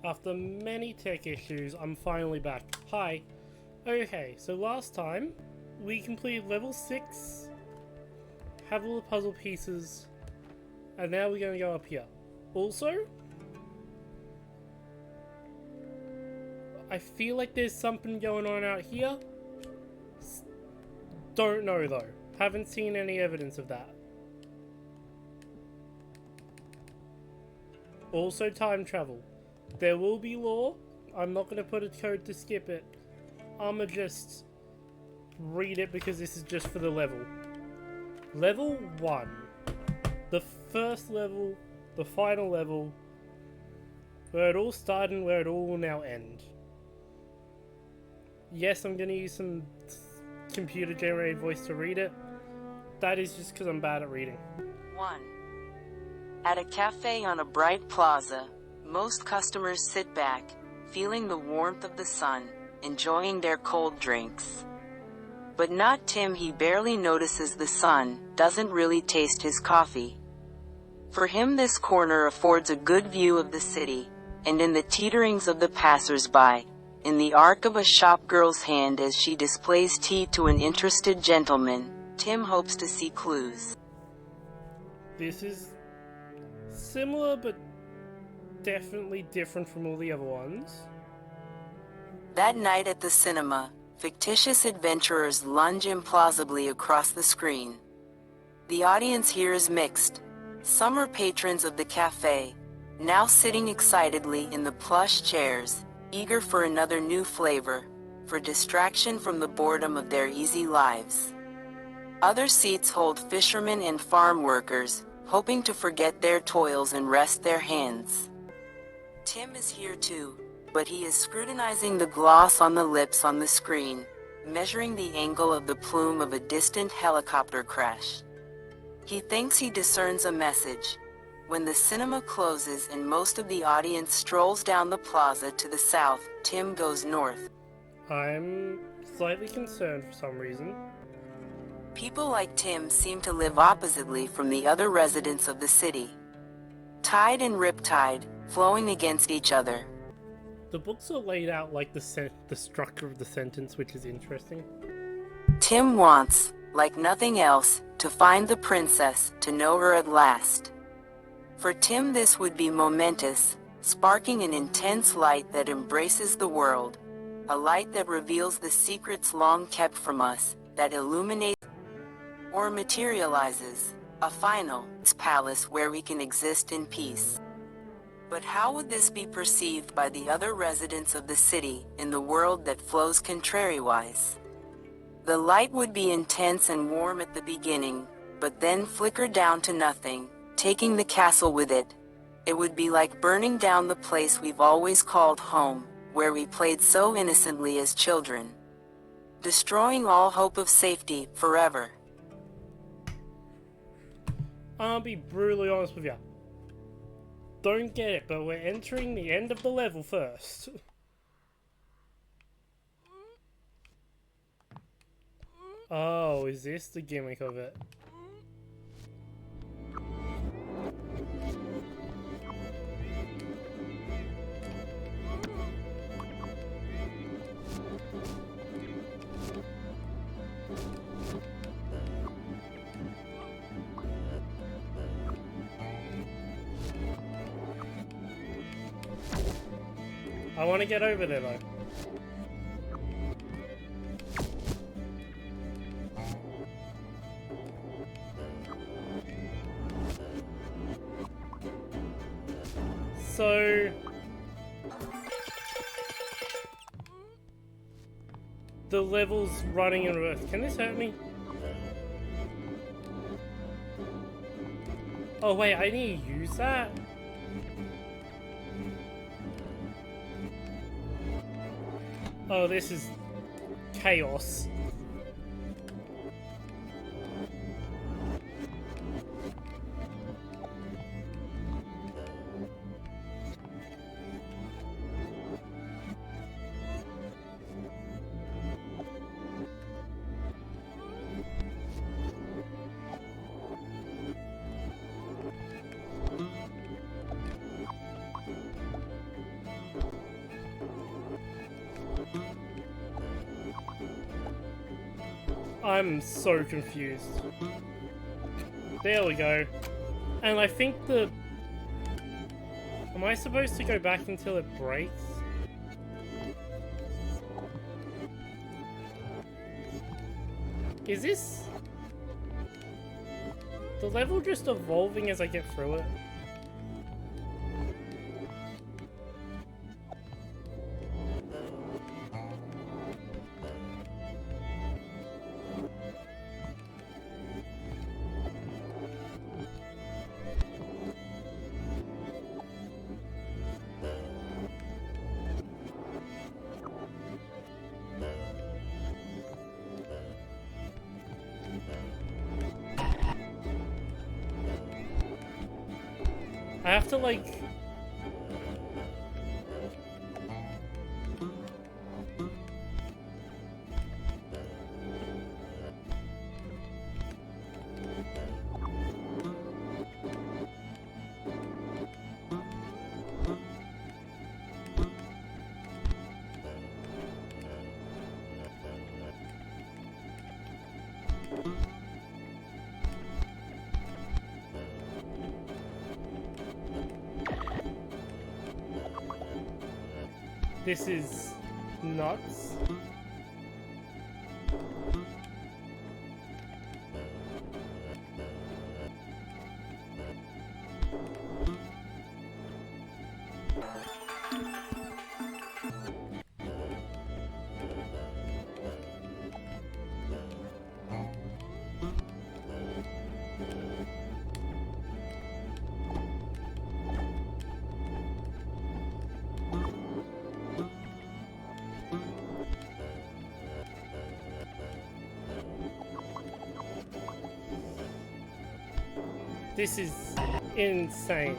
After many tech issues, I'm finally back. Hi. Okay, so last time we completed level 6, have all the puzzle pieces, and now we're going to go up here. Also, I feel like there's something going on out here. Don't know though. Haven't seen any evidence of that. Also time travel. There will be lore. I'm not going to put a code to skip it. I'ma just read it because this is just for the level. Level 1. The first level, the final level, where it all started and where it all will now end. Yes, I'm going to use some computer generated voice to read it. That is just because I'm bad at reading. 1. At a cafe on a bright plaza, most customers sit back, feeling the warmth of the sun, enjoying their cold drinks. But not Tim. He barely notices the sun, doesn't really taste his coffee. For him, this corner affords a good view of the city, and in the teeterings of the passers-by, in the arc of a shopgirl's hand as she displays tea to an interested gentleman, Tim hopes to see clues. This is similar but definitely different from all the other ones. That night at the cinema, fictitious adventurers lunge implausibly across the screen. The audience here is mixed. Some are patrons of the cafe, now sitting excitedly in the plush chairs, eager for another new flavor, for distraction from the boredom of their easy lives. Other seats hold fishermen and farm workers, hoping to forget their toils and rest their hands. Tim is here too, but he is scrutinizing the gloss on the lips on the screen, measuring the angle of the plume of a distant helicopter crash. He thinks he discerns a message. When the cinema closes and most of the audience strolls down the plaza to the south, Tim goes north. I'm slightly concerned for some reason. People like Tim seem to live oppositely from the other residents of the city. Tide and riptide, flowing against each other. The books are laid out like the structure of the sentence, which is interesting. Tim wants, like nothing else, to find the princess, to know her at last. For Tim this would be momentous, sparking an intense light that embraces the world, a light that reveals the secrets long kept from us, that illuminates or materializes a final palace where we can exist in peace. But how would this be perceived by the other residents of the city, in the world that flows contrariwise? The light would be intense and warm at the beginning, but then flicker down to nothing, taking the castle with it. It would be like burning down the place we've always called home, where we played so innocently as children. Destroying all hope of safety, forever. I'll be brutally honest with you. Don't get it, but we're entering the end of the level first. Oh, is this the gimmick of it? I want to get over there though. So the level's running in reverse. Can this hurt me? Oh wait, I need to use that? Oh, this is chaos. I'm so confused. There we go. And I think the... Am I supposed to go back until it breaks? Is this... the level just evolving as I get through it? I have to like... This is nuts. This is insane.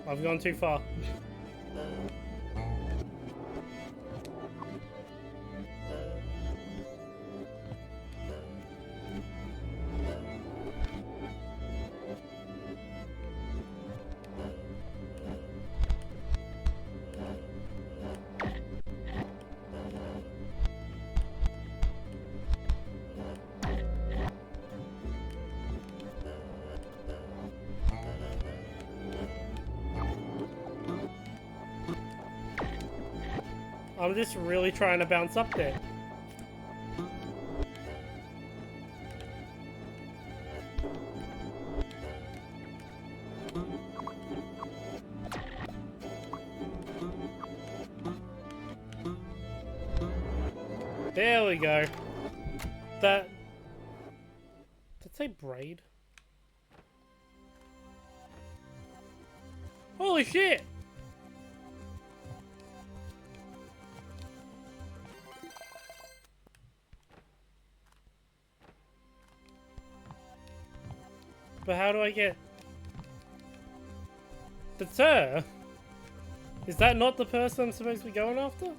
I've gone too far. I'm just really trying to bounce up there. There we go. That... Did it say braid? Holy shit! But how do I get... That's her? Is that not the person I'm supposed to be going after?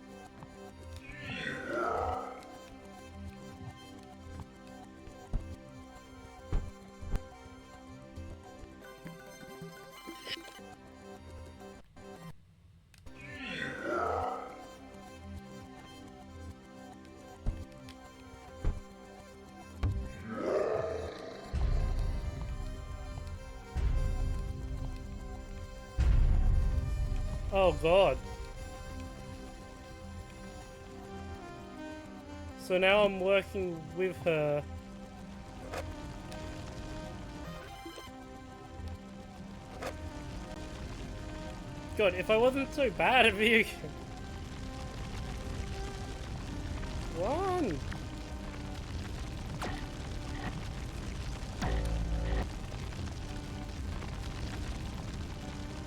Oh god. So now I'm working with her. God, if I wasn't so bad at video games. Run!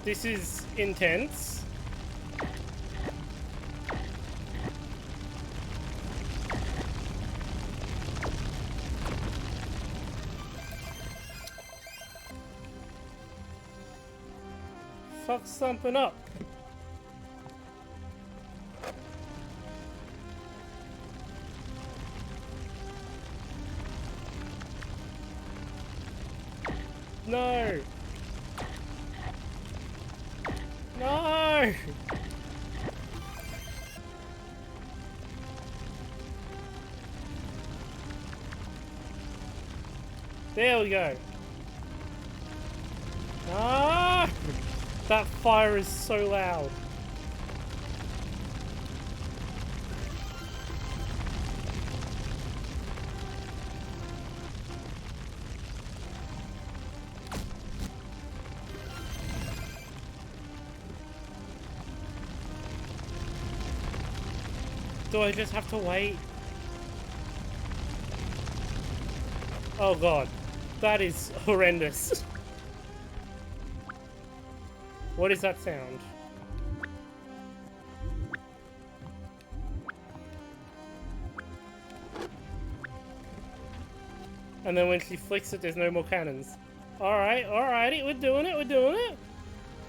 This is intense. Fuck something up. No! No! There we go. Ah! That fire is so loud. Do I just have to wait? Oh god. That is horrendous. What is that sound? And then when she flicks it, there's no more cannons. Alright, alrighty, we're doing it, we're doing it.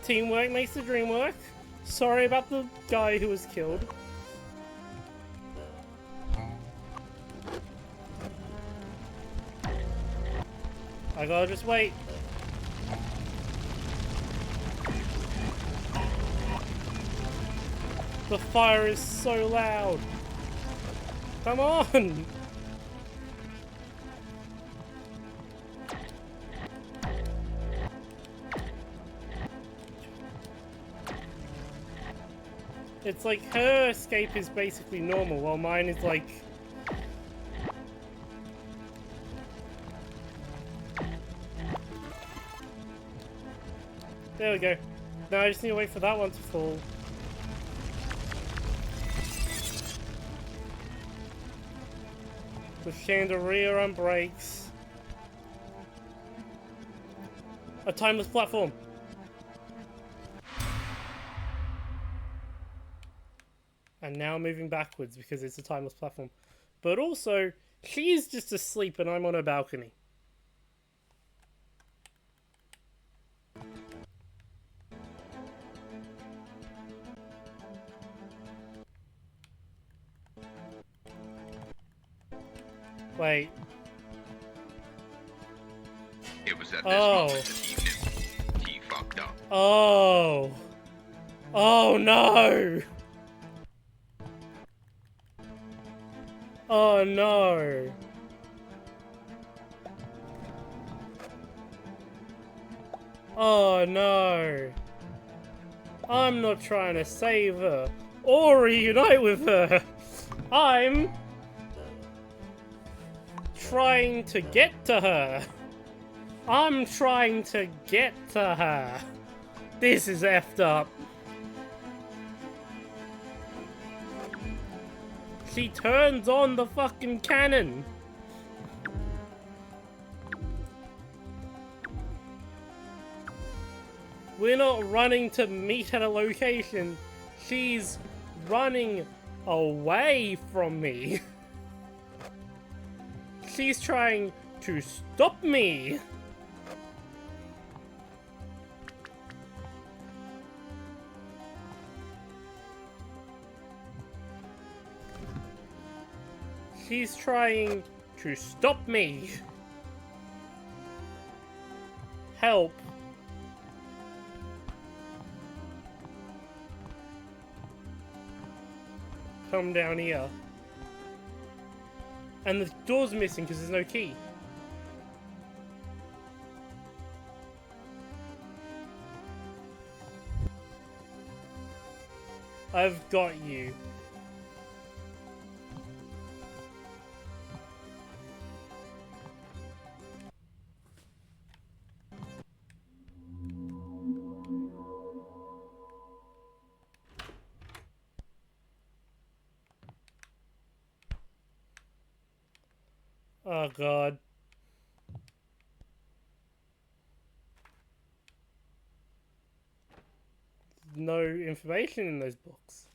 Teamwork makes the dream work. Sorry about the guy who was killed. I gotta just wait. The fire is so loud. Come on! It's like her escape is basically normal, while mine is like... There we go. Now I just need to wait for that one to fall. The chandelier on brakes. A timeless platform. And now moving backwards because it's a timeless platform. But also, she's just asleep and I'm on a balcony. Wait. It was at this moment that he fucked up. Oh. Oh no. Oh no. Oh no. I'm not trying to save her or reunite with her. I'm trying to get to her. I'm trying to get to her. This is effed up. She turns on the fucking cannon. We're not running to meet at a location. She's running away from me. She's trying to stop me. She's trying to stop me. Help. Come down here. And the door's missing because there's no key. I've got you. Oh god. No information in those books.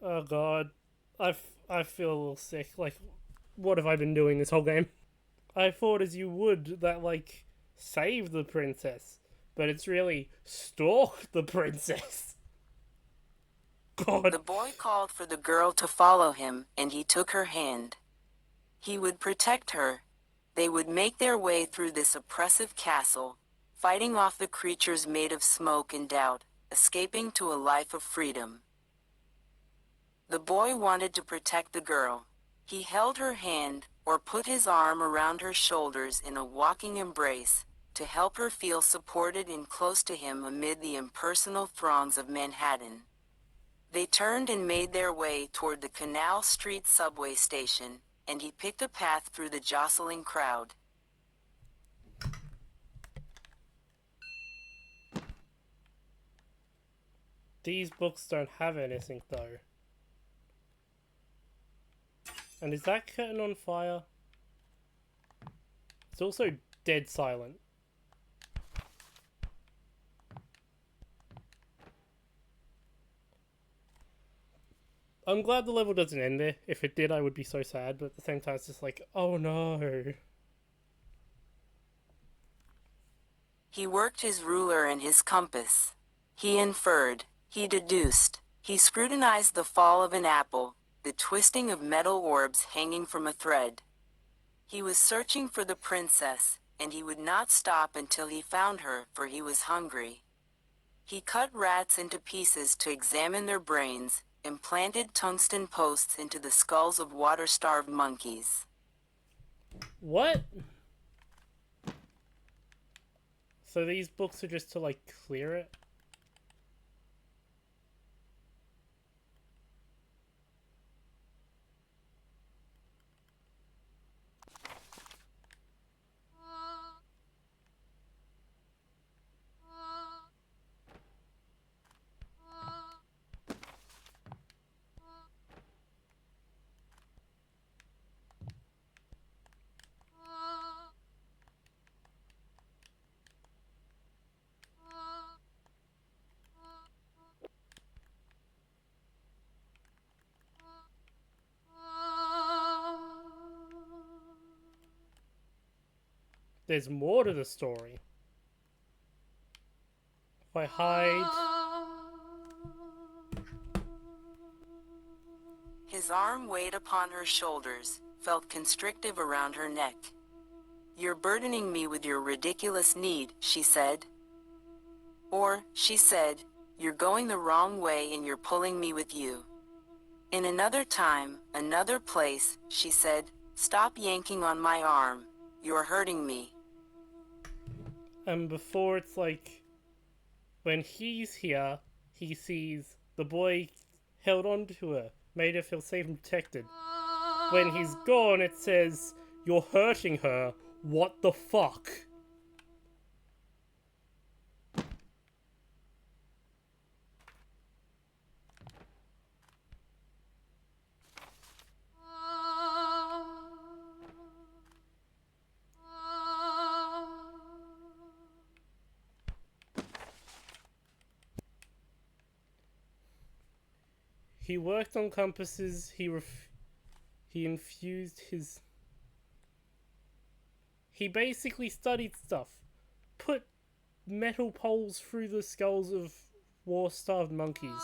Oh god. I feel a little sick. Like, what have I been doing this whole game? I thought as you would that, like, save the princess. But it's really stalk the princess. God. The boy called for the girl to follow him, and he took her hand. He would protect her. They would make their way through this oppressive castle, fighting off the creatures made of smoke and doubt, escaping to a life of freedom. The boy wanted to protect the girl. He held her hand, or put his arm around her shoulders in a walking embrace, to help her feel supported and close to him amid the impersonal throngs of Manhattan. They turned and made their way toward the Canal Street subway station, and he picked a path through the jostling crowd. These books don't have anything, though. And is that curtain on fire? It's also dead silent. I'm glad the level doesn't end there. If it did, I would be so sad, but at the same time, it's just like, oh no. He worked his ruler and his compass. He inferred, he deduced, he scrutinized the fall of an apple, the twisting of metal orbs hanging from a thread. He was searching for the princess, and he would not stop until he found her, for he was hungry. He cut rats into pieces to examine their brains, implanted tungsten posts into the skulls of water-starved monkeys. What? So these books are just to, like, clear it? There's more to the story. If I hide... His arm weighed upon her shoulders, felt constrictive around her neck. "You're burdening me with your ridiculous need," she said. Or, she said, "You're going the wrong way and you're pulling me with you." In another time, another place, she said, "Stop yanking on my arm. You're hurting me." And before it's like... When he's here, he sees the boy held on to her, made her feel safe and protected. When he's gone, it says, "You're hurting her. What the fuck?" He worked on compasses, he infused his... He basically studied stuff. Put metal poles through the skulls of war-starved monkeys.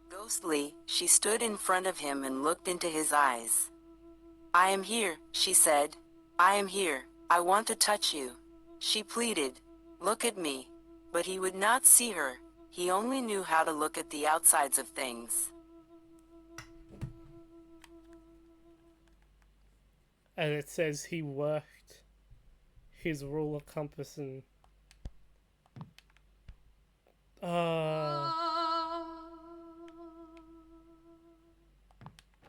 Ghostly, she stood in front of him and looked into his eyes. "I am here," she said. "I am here. I want to touch you." She pleaded, "Look at me." But he would not see her. He only knew how to look at the outsides of things. And it says he worked his ruler compass and...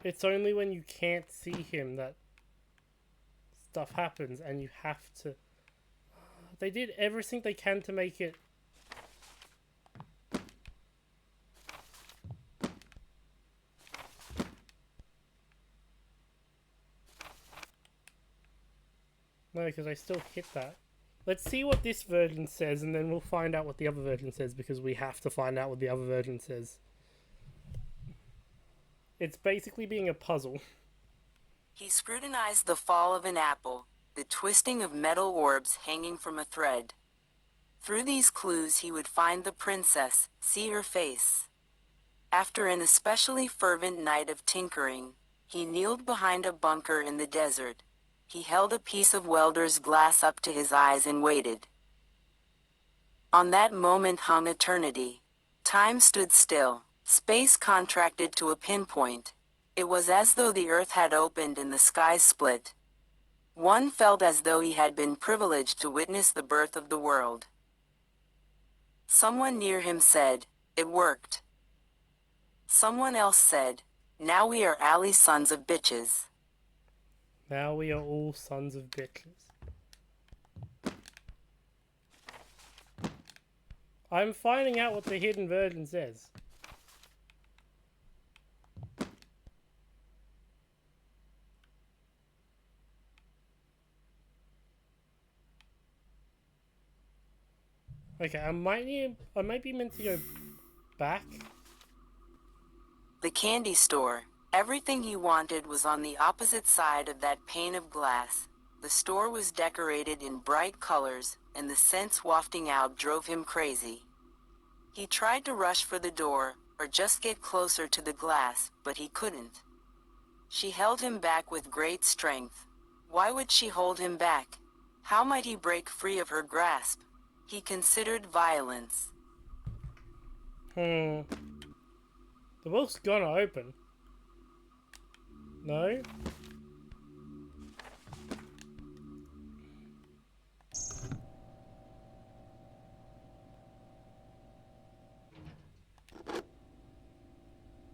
It's only when you can't see him that stuff happens, and you have to... They did everything they can to make it... No, because I still hit that. Let's see what this version says, and then we'll find out what the other version says, because we have to find out what the other version says. It's basically being a puzzle. He scrutinized the fall of an apple, the twisting of metal orbs hanging from a thread. Through these clues he would find the princess, see her face. After an especially fervent night of tinkering, He kneeled behind a bunker in the desert. He held a piece of welder's glass up to his eyes and waited. On that moment hung eternity. Time stood still. Space contracted to a pinpoint. It was as though the earth had opened and the sky split. One felt as though he had been privileged to witness the birth of the world. Someone near him said, "It worked." Someone else said, "Now we are alley sons of bitches." Now we are all sons of bitches. I'm finding out what the hidden version says. Okay, I might be meant to go back. The candy store. Everything he wanted was on the opposite side of that pane of glass. The store was decorated in bright colors, and the scents wafting out drove him crazy. He tried to rush for the door, or just get closer to the glass, but he couldn't. She held him back with great strength. Why would she hold him back? How might he break free of her grasp? He considered violence. The book's gonna open. No?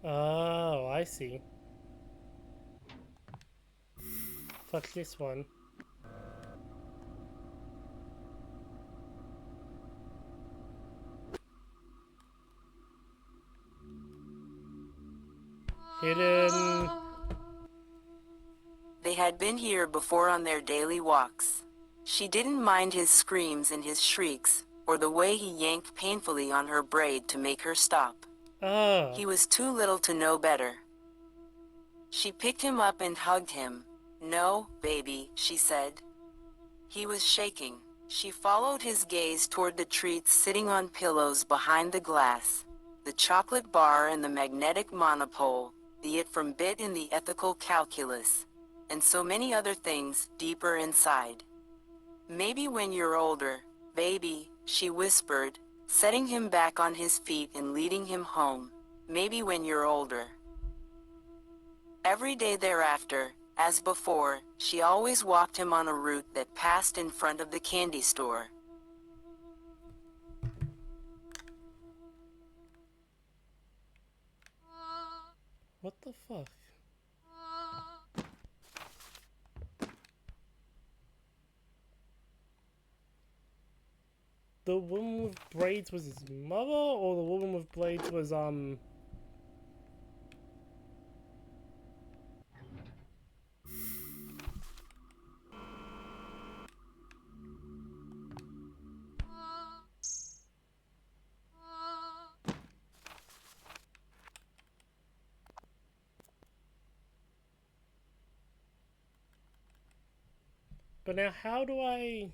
Oh, I see. Touch this one. Hidden. They had been here before on their daily walks. She didn't mind his screams and his shrieks, or the way he yanked painfully on her braid to make her stop. Ah. He was too little to know better. She picked him up and hugged him. "No, baby," she said. He was shaking. She followed his gaze toward the treats sitting on pillows behind the glass, the chocolate bar and the magnetic monopole, the it from bit in the ethical calculus, and so many other things deeper inside. "Maybe when you're older, baby," she whispered, setting him back on his feet and leading him home. "Maybe when you're older." Every day thereafter, as before, she always walked him on a route that passed in front of the candy store. What the fuck? The woman with braids was his mother, or the woman with braids was But now how do I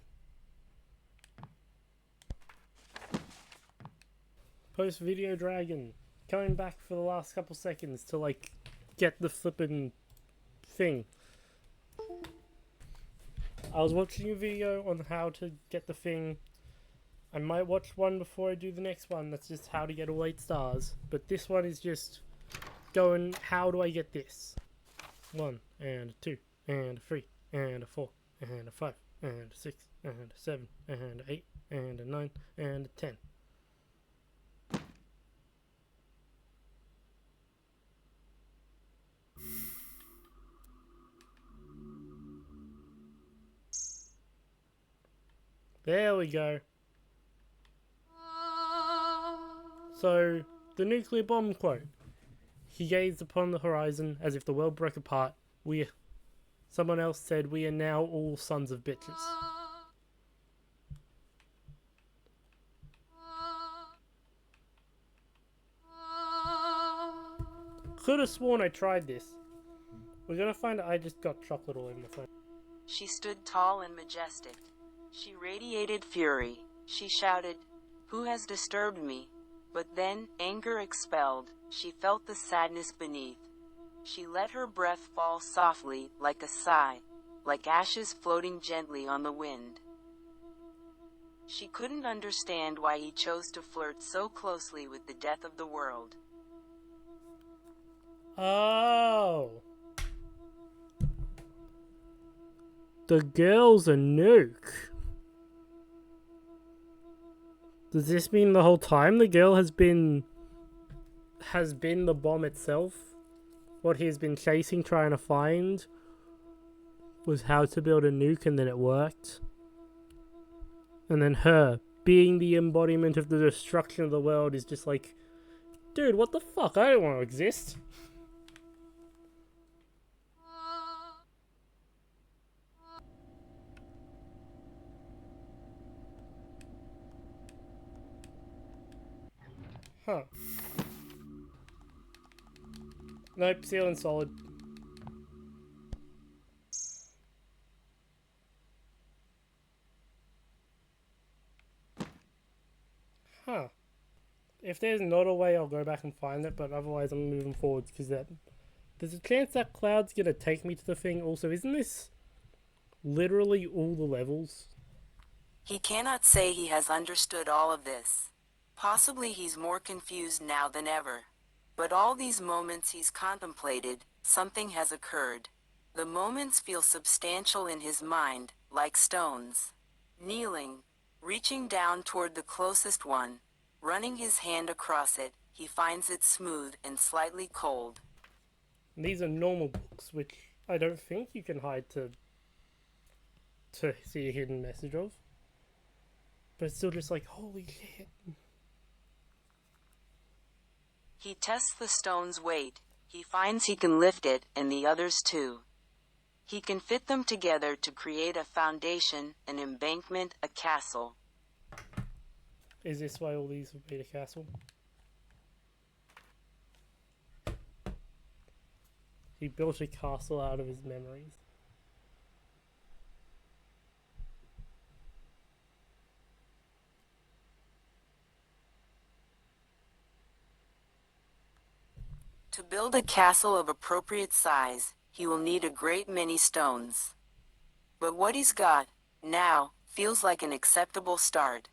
post video dragon? Coming back for the last couple seconds to like get the flippin' thing. I was watching a video on how to get the thing. I might watch one before I do the next one. That's just how to get all 8 stars. But this one is just going, how do I get this? 1 and a 2 and a 3 and a 4 and a 5 and a 6 and a 7 and a 8 and a 9 and a 10. There we go. So, the nuclear bomb quote. He gazed upon the horizon as if the world broke apart. Someone else said, "We are now all sons of bitches." Could have sworn I tried this. We're gonna find out I just got chocolate all in my phone. She stood tall and majestic. She radiated fury. She shouted, "Who has disturbed me?" But then, anger expelled, she felt the sadness beneath. She let her breath fall softly, like a sigh, like ashes floating gently on the wind. She couldn't understand why he chose to flirt so closely with the death of the world. Oh. The girl's a nuke. Does this mean the whole time the girl has been the bomb itself? What he's been chasing, trying to find, was how to build a nuke, and then it worked. And then her, being the embodiment of the destruction of the world, is just like, dude, what the fuck? I don't want to exist. Huh. Nope, ceiling solid. Huh. If there's not a way, I'll go back and find it, but otherwise I'm moving forwards, because there's a chance that cloud's gonna take me to the thing. Also, isn't this literally all the levels? He cannot say he has understood all of this. Possibly he's more confused now than ever. But all these moments he's contemplated, something has occurred. The moments feel substantial in his mind, like stones. Kneeling, reaching down toward the closest one, running his hand across it, he finds it smooth and slightly cold. And these are normal books, which I don't think you can hide to see a hidden message of. But it's still just like, holy shit. He tests the stone's weight. He finds he can lift it, and the others too. He can fit them together to create a foundation, an embankment, a castle. Is this why all these would be a castle? He built a castle out of his memories. To build a castle of appropriate size, he will need a great many stones. But what he's got, now, feels like an acceptable start.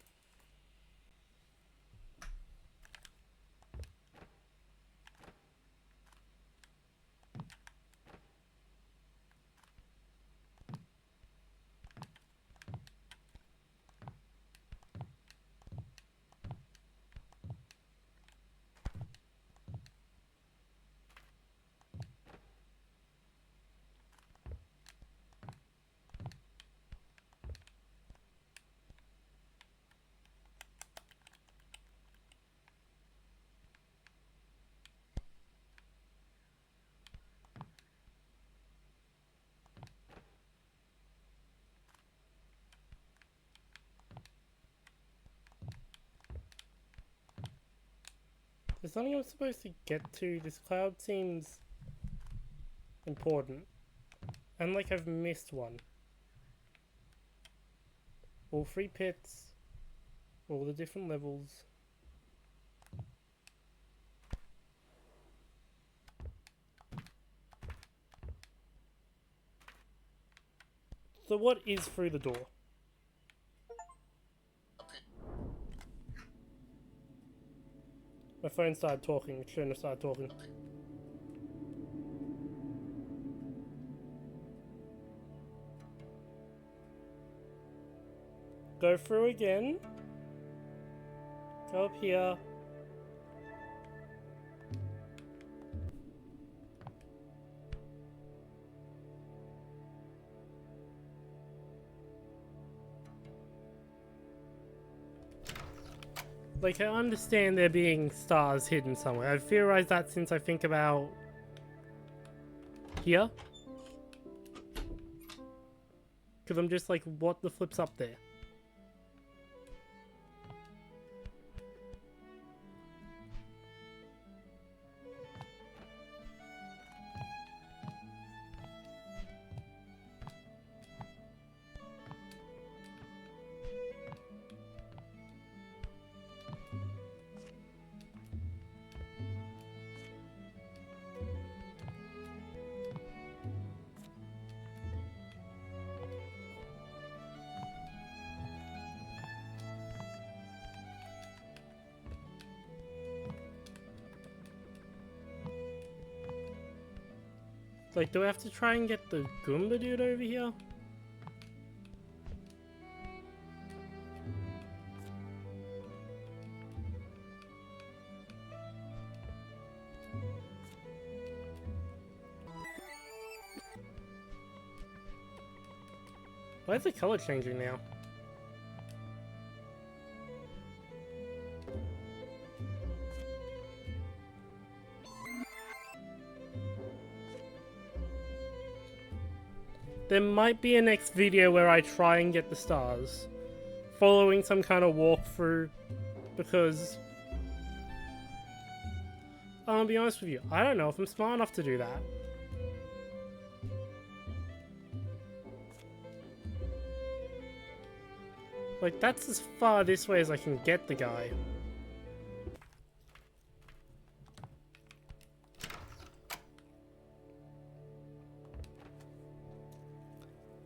There's something I'm supposed to get to. This cloud seems important. And like I've missed one. All three pits. All the different levels. So what is through the door? My phone started talking. It shouldn't have started talking. Go through again. Go up here. Like, I understand there being stars hidden somewhere. I've theorized that since I think about here. Because I'm just like, what the flip's up there? Like, do I have to try and get the Goomba dude over here? Why is the color changing now? There might be a next video where I try and get the stars, following some kind of walkthrough, because I'll be honest with you, I don't know if I'm smart enough to do that. Like, that's as far this way as I can get the guy.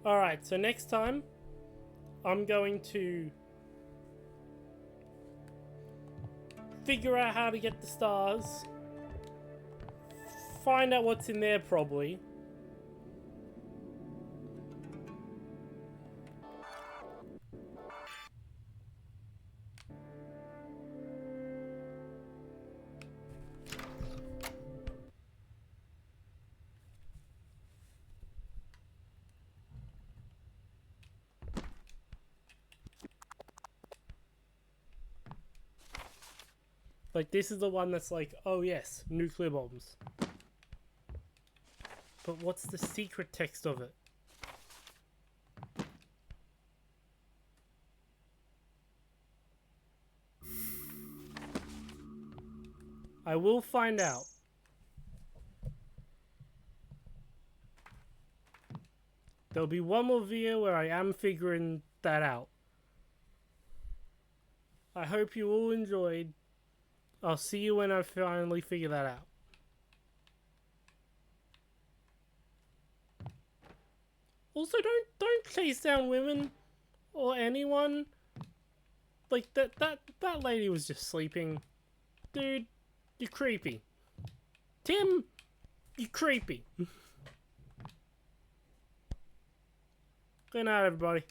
Alright, so next time, I'm going to figure out how to get the stars, find out what's in there probably, like this is the one that's like, oh yes, nuclear bombs. But what's the secret text of it? I will find out. There'll be one more video where I am figuring that out. I hope you all enjoyed. I'll see you when I finally figure that out. Also, don't chase down women or anyone. Like that lady was just sleeping. Dude, you're creepy. Tim, you're creepy. Good night, everybody.